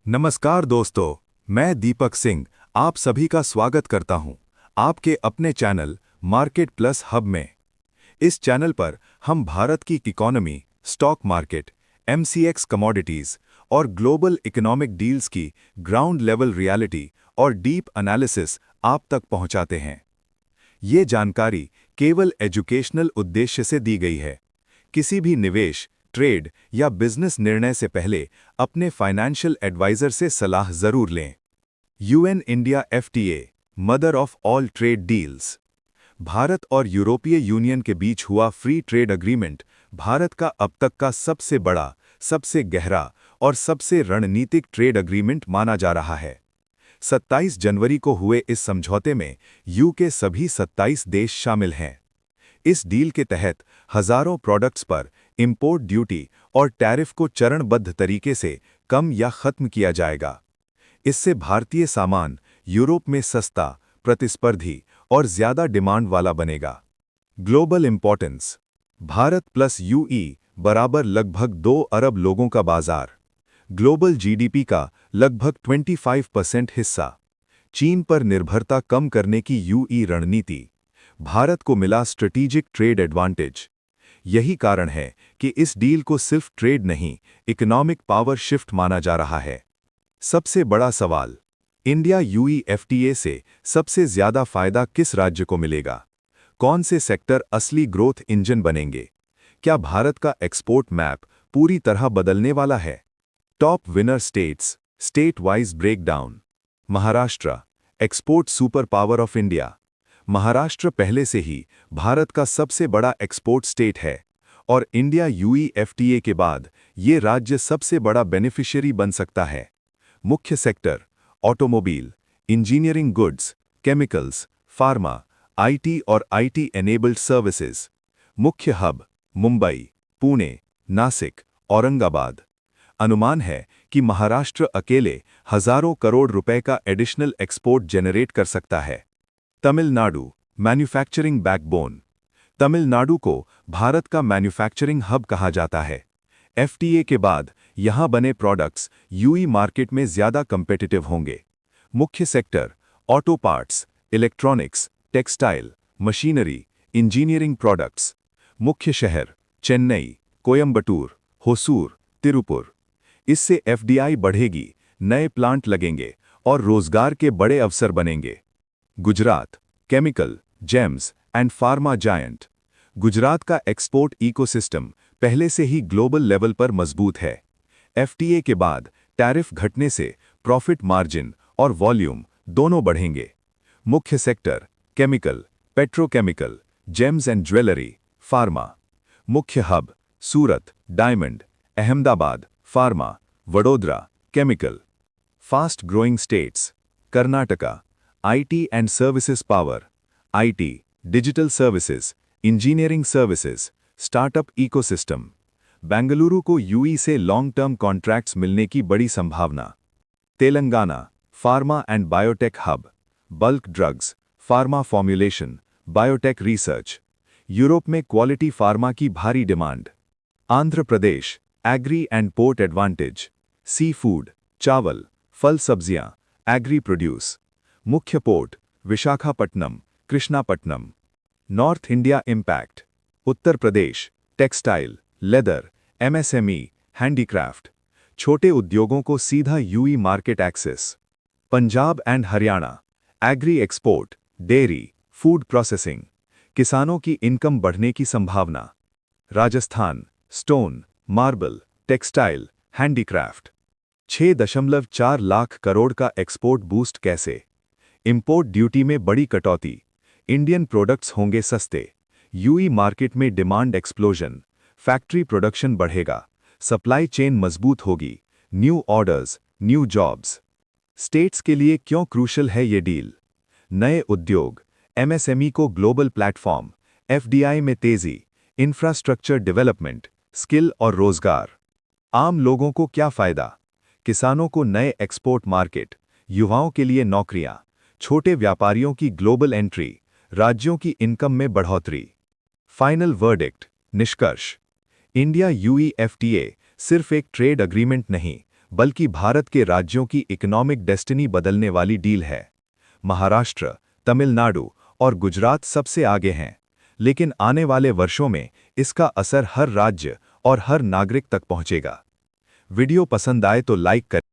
नमस्कार दोस्तों, मैं दीपक सिंह आप सभी का स्वागत करता हूं आपके अपने चैनल मार्केट प्लस हब में। इस चैनल पर हम भारत की economy, stock market, MCX commodities और ग्लोबल इकोनॉमिक डील्स की ग्राउंड लेवल रियलिटी और डीप एनालिसिस आप तक पहुंचाते हैं। ये जानकारी केवल एजुकेशनल उद्देश्य से दी गई है। किसी भी निवेश, ट्रेड या बिजनेस निर्णय से पहले अपने फाइनेंशियल एडवाइजर से सलाह जरूर लें। UN India FTA, mother of all trade deals. Bharat और यूरोपीय यूनियन के बीच हुआ फ्री ट्रेड एग्रीमेंट भारत का अब तक का सबसे बड़ा, सबसे गहरा और सबसे रणनीतिक ट्रेड एग्रीमेंट माना जा रहा है। 27 जनवरी को हुए इस समझौते में यू के सभी 27 देश शामिल हैं। इस डील के तहत हजारों प्रोडक्ट्स पर इंपोर्ट ड्यूटी और टैरिफ को चरणबद्ध तरीके से कम या खत्म किया जाएगा। इससे भारतीय सामान यूरोप में सस्ता, प्रतिस्पर्धी और ज्यादा डिमांड वाला बनेगा। Global importance. Bharat plus UAE बराबर लगभग 2 अरब लोगों का बाजार। ग्लोबल जीडीपी का लगभग 25% हिस्सा। चीन पर निर्भरता कम करने की यूई रणनीति। भारत को मिला स्ट्रेटेजिक ट्रेड एडवांटेज। यही कारण है कि इस डील को सिर्फ ट्रेड नहीं, इकोनॉमिक पावर शिफ्ट माना जा रहा है। सबसे बड़ा सवाल, इंडिया यूई एफटीए से सबसे ज्यादा फायदा किस राज्य को मिलेगा? कौन से सेक्टर असली ग्रोथ इंजन बनेंगे? क्या भारत का एक्सपोर्ट मैप पूरी तरह बदलने वाला है? Top winner states, state wise breakdown. Maharashtra, export super power of India. Maharashtra पहले से ही भारत का सबसे बड़ा एक्सपोर्ट स्टेट है और इंडिया यूई एफटीए के बाद ये राज्य सबसे बड़ा बेनिफिशियरी बन सकता है। मुख्य sector, automobile, engineering goods, chemicals, pharma, IT और आईटी एनेबल्ड सर्विसेज। मुख्य हब, मुंबई, पुणे, नासिक, औरंगाबाद। अनुमान है कि महाराष्ट्र अकेले हजारों करोड़ रुपए का एडिशनल एक्सपोर्ट जनरेट कर सकता है। Tamil Nadu, manufacturing backbone. तमिलनाडु को भारत का मैन्युफैक्चरिंग हब कहा जाता है। एफटीए के बाद यहां बने प्रोडक्ट्स यूई मार्केट में ज्यादा कंपेटिटिव होंगे। मुख्य sector, auto parts, electronics, textile, machinery, engineering products. मुख्य शहर, चेन्नई, कोयंबटूर, होसूर, तिरुपुर। इससे एफडीआई बढ़ेगी, नए प्लांट लगेंगे और रोजगार के बड़े अवसर बनेंगे। Gujarat, chemical, James and pharma giant. Gujarat का एक्सपोर्ट इकोसिस्टम पहले से ही ग्लोबल लेवल पर मजबूत है। एफटीए के बाद टैरिफ घटने से प्रॉफिट मार्जिन और वॉल्यूम दोनों बढ़ेंगे। मुख्य sector, chemical, petrochemical, gems and jewellery, pharma. मुख्य hub, Surat, diamond, Ahmedabad, pharma, Vadodara, chemical. Fast growing states, Karnataka, IT and services power, IT, digital services, engineering services, startup ecosystem। Bengaluru को यूई से लॉन्ग टर्म कॉन्ट्रैक्ट्स मिलने की बड़ी संभावना। Telangana, pharma and biotech hub, bulk drugs, pharma formulation, biotech research. Europe में quality pharma की भारी demand. Andhra Pradesh, agri and port advantage, sea food, चावल, फल सब्जियां, एग्री प्रोड्यूस। मुख्य port, Visakhapatnam, Krishnapatnam. North India impact, Uttar Pradesh, textile, leather, MSME, handicraft. छोटे उद्योगों को सीधा EU market access. Punjab and Haryana, agri export, dairy, food processing. किसानों की इनकम बढ़ने की संभावना। Rajasthan, stone, marble, textile, handicraft. 6.4 lakh crore का एक्सपोर्ट बूस्ट कैसे? इंपोर्ट ड्यूटी में बड़ी कटौती, इंडियन प्रोडक्ट्स होंगे सस्ते, यूई मार्केट में डिमांड एक्सप्लोजन, फैक्ट्री प्रोडक्शन बढ़ेगा, सप्लाई चेन मजबूत होगी, new orders, new jobs. States के लिए क्यों क्रूशल है ये डील? नए उद्योग, एमएसएमई को ग्लोबल प्लेटफॉर्म, एफडीआई में तेजी, इंफ्रास्ट्रक्चर डेवलपमेंट, स्किल और रोजगार। आम लोगों को क्या फायदा? किसानों को नए एक्सपोर्ट मार्केट, युवाओं के लिए नौकरियां, छोटे व्यापारियों की ग्लोबल एंट्री, राज्यों की इनकम में बढ़ोतरी। फाइनल वर्डिक्ट, निष्कर्ष। इंडिया यूई एफटीए सिर्फ एक ट्रेड एग्रीमेंट नहीं, बल्कि भारत के राज्यों की इकोनॉमिक डेस्टिनी बदलने वाली डील है। महाराष्ट्र, तमिलनाडु और गुजरात सबसे आगे हैं, लेकिन आने वाले वर्षों में इसका असर हर राज्य और हर नागरिक तक पहुंचेगा। वीडियो पसंद आए तो लाइक करें।